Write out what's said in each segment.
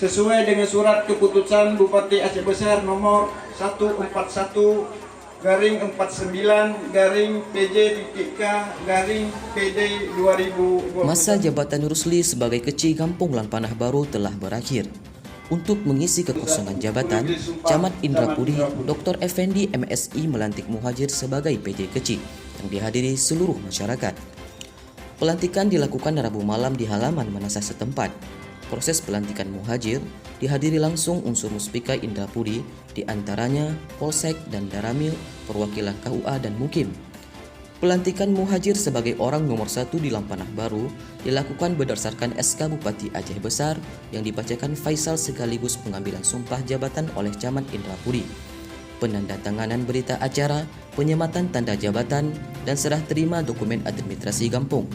sesuai dengan surat keputusan Bupati Aceh Besar nomor 141 garing 49 garing PJ.K garing PD 2020. Masa jabatan Rusli sebagai Kecil Kampung Lampanah Baru telah berakhir. Untuk mengisi kekosongan jabatan, Camat Indrapuri Dr. Effendi MSI melantik Muhajir sebagai PJ Kecil yang dihadiri seluruh masyarakat. Pelantikan dilakukan Rabu malam di halaman Manasah setempat. Proses pelantikan Muhajir dihadiri langsung unsur Muspika Indrapuri, di antaranya Polsek dan Daramil, perwakilan KUA dan Mukim. Pelantikan Muhajir sebagai orang nomor 1 di Lampanah Baru dilakukan berdasarkan SK Bupati Aceh Besar yang dibacakan Faisal sekaligus pengambilan sumpah jabatan oleh Camat Indrapuri, penandatanganan berita acara, penyematan tanda jabatan, dan serah terima dokumen administrasi kampung.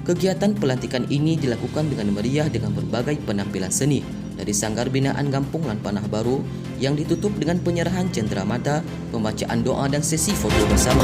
Kegiatan pelantikan ini dilakukan dengan meriah dengan berbagai penampilan seni dari Sanggar Binaan Kampung Lampanah Baru yang ditutup dengan penyerahan cenderamata, pembacaan doa dan sesi foto bersama.